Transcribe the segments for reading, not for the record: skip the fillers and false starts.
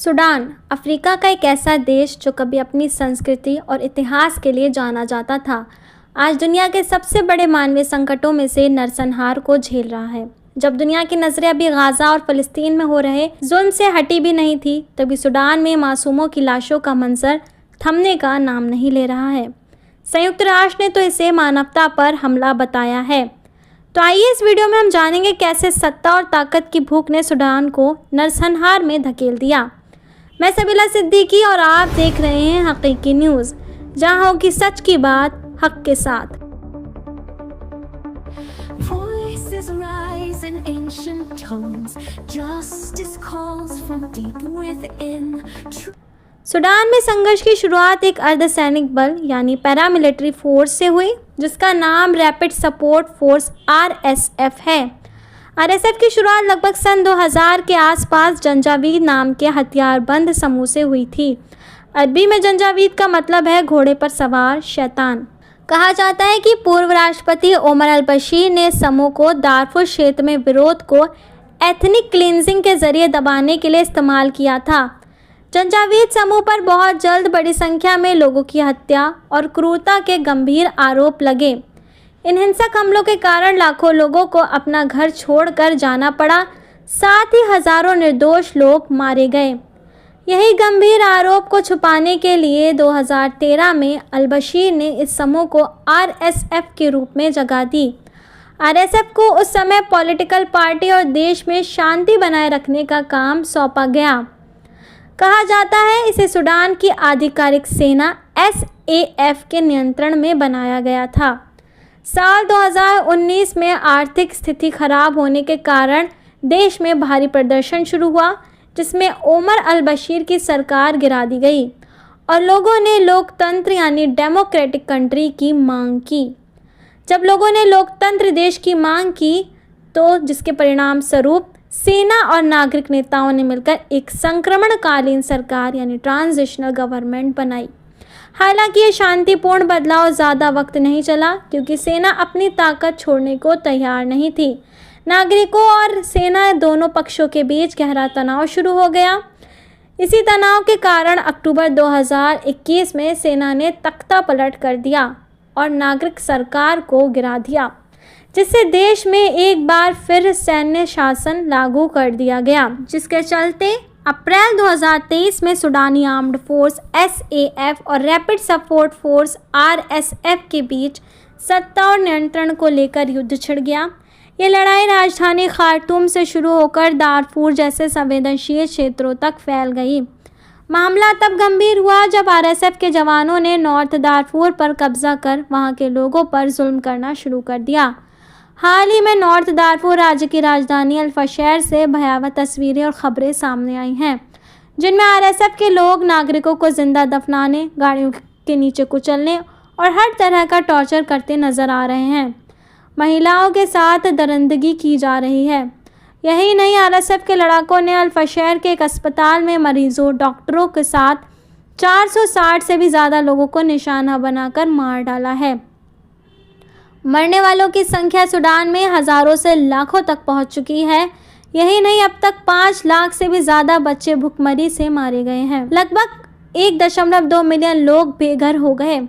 Sudan Africa का एक ऐसा देश जो कभी अपनी संस्कृति और इतिहास के लिए जाना जाता था, आज दुनिया के सबसे बड़े मानवीय संकटों में से नरसंहार को झेल रहा है। जब दुनिया की नज़रें अभी गाज़ा और फ़लस्तीन में हो रहे जुल्म से हटी भी नहीं थी, तभी सूडान में मासूमों की लाशों का मंजर थमने का नाम नहीं ले रहा है। संयुक्त राष्ट्र ने तो इसे मानवता पर हमला बताया है। तो आइए इस वीडियो में हम जानेंगे कैसे सत्ता और ताकत की भूख ने सूडान को नरसंहार में धकेल दिया। मैं सबीला सिद्दीकी और आप देख रहे हैं हकीकी न्यूज़, जहां होगी सच की बात हक के साथ। सूडान में संघर्ष की शुरुआत एक अर्धसैनिक बल यानी पैरामिलिट्री फोर्स से हुई, जिसका नाम रैपिड सपोर्ट फोर्स RSF है। RSF की शुरुआत लगभग सन 2000 के आसपास जंजावीद नाम के हथियारबंद समूह से हुई थी। अरबी में जंजावीद का मतलब है घोड़े पर सवार शैतान। कहा जाता है कि पूर्व राष्ट्रपति ओमर अल-बशीर ने समूह को दारफुर क्षेत्र में विरोध को एथनिक क्लींजिंग के जरिए दबाने के लिए इस्तेमाल किया था। जंजावीद समूह पर बहुत जल्द बड़ी संख्या में लोगों की हत्या और क्रूरता के गंभीर आरोप लगे। इन हिंसक हमलों के कारण लाखों लोगों को अपना घर छोड़कर जाना पड़ा, साथ ही हजारों निर्दोष लोग मारे गए। यही गंभीर आरोप को छुपाने के लिए 2013 में अल-बशीर ने इस समूह को RSF के रूप में जगह दी। RSF को उस समय पॉलिटिकल पार्टी और देश में शांति बनाए रखने का काम सौंपा गया। कहा जाता है इसे सूडान की आधिकारिक सेना SAF के नियंत्रण में बनाया गया था। साल 2019 में आर्थिक स्थिति खराब होने के कारण देश में भारी प्रदर्शन शुरू हुआ, जिसमें ओमर अल-बशीर की सरकार गिरा दी गई और लोगों ने लोकतंत्र यानी डेमोक्रेटिक कंट्री की मांग की। जब लोगों ने लोकतंत्र देश की मांग की, तो जिसके परिणाम स्वरूप सेना और नागरिक नेताओं ने मिलकर एक संक्रमणकालीन सरकार यानी ट्रांजिशनल गवर्नमेंट बनाई। हालांकि ये शांतिपूर्ण बदलाव ज़्यादा वक्त नहीं चला, क्योंकि सेना अपनी ताकत छोड़ने को तैयार नहीं थी। नागरिकों और सेना दोनों पक्षों के बीच गहरा तनाव शुरू हो गया। इसी तनाव के कारण अक्टूबर 2021 में सेना ने तख्ता पलट कर दिया और नागरिक सरकार को गिरा दिया, जिससे देश में एक बार फिर सैन्य शासन लागू कर दिया गया, जिसके चलते अप्रैल 2023 में सूडानी आर्म्ड फोर्स SAF और रैपिड सपोर्ट फोर्स RSF के बीच सत्ता और नियंत्रण को लेकर युद्ध छिड़ गया। ये लड़ाई राजधानी खार्तूम से शुरू होकर दारफूर जैसे संवेदनशील क्षेत्रों तक फैल गई। मामला तब गंभीर हुआ जब RSF के जवानों ने नॉर्थ दारफूर पर कब्जा कर वहां के लोगों पर जुल्म करना शुरू कर दिया। हाल ही में नॉर्थ दारफूर राज्य की राजधानी अल-फशैर से भयावह तस्वीरें और खबरें सामने आई हैं, जिनमें RSF के लोग नागरिकों को जिंदा दफनाने, गाड़ियों के नीचे कुचलने और हर तरह का टॉर्चर करते नजर आ रहे हैं। महिलाओं के साथ दरिंदगी की जा रही है। यही नहीं, RSF के लड़ाकों ने अल-फशैर के एक अस्पताल में मरीजों, डॉक्टरों के साथ 460 से भी ज़्यादा लोगों को निशाना बनाकर मार डाला है। मरने वालों की संख्या सूडान में हज़ारों से लाखों तक पहुंच चुकी है। यही नहीं, अब तक 5 लाख से भी ज़्यादा बच्चे भुखमरी से मारे गए हैं। लगभग 1.2 मिलियन लोग बेघर हो गए।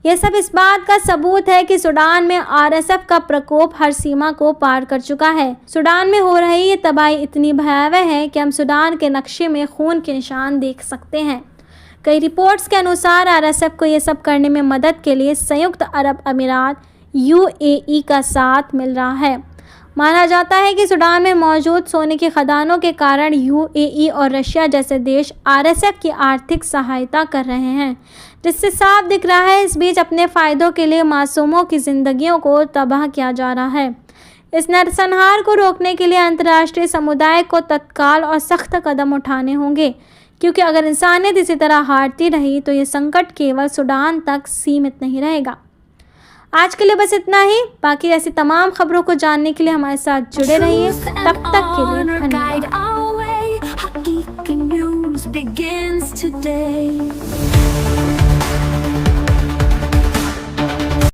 यह सब इस बात का सबूत है कि सूडान में RSF का प्रकोप हर सीमा को पार कर चुका है। सूडान में हो रही ये तबाही इतनी भयावह है कि हम सूडान के नक्शे में खून के निशान देख सकते हैं। कई रिपोर्ट्स के अनुसार RSF को ये सब करने में मदद के लिए संयुक्त अरब अमीरात UAE का साथ मिल रहा है। माना जाता है कि सूडान में मौजूद सोने की खदानों के कारण UAE और रशिया जैसे देश RSF की आर्थिक सहायता कर रहे हैं, जिससे साफ दिख रहा है इस बीच अपने फ़ायदों के लिए मासूमों की ज़िंदगियों को तबाह किया जा रहा है। इस नरसंहार को रोकने के लिए अंतर्राष्ट्रीय समुदाय को तत्काल और सख्त कदम उठाने होंगे, क्योंकि अगर इंसानियत इसी तरह हारती रही तो ये संकट केवल सूडान तक सीमित नहीं रहेगा। आज के लिए बस इतना ही। बाकी ऐसी तमाम खबरों को जानने के लिए हमारे साथ जुड़े रहिए। तब तक के लिए धन्यवाद।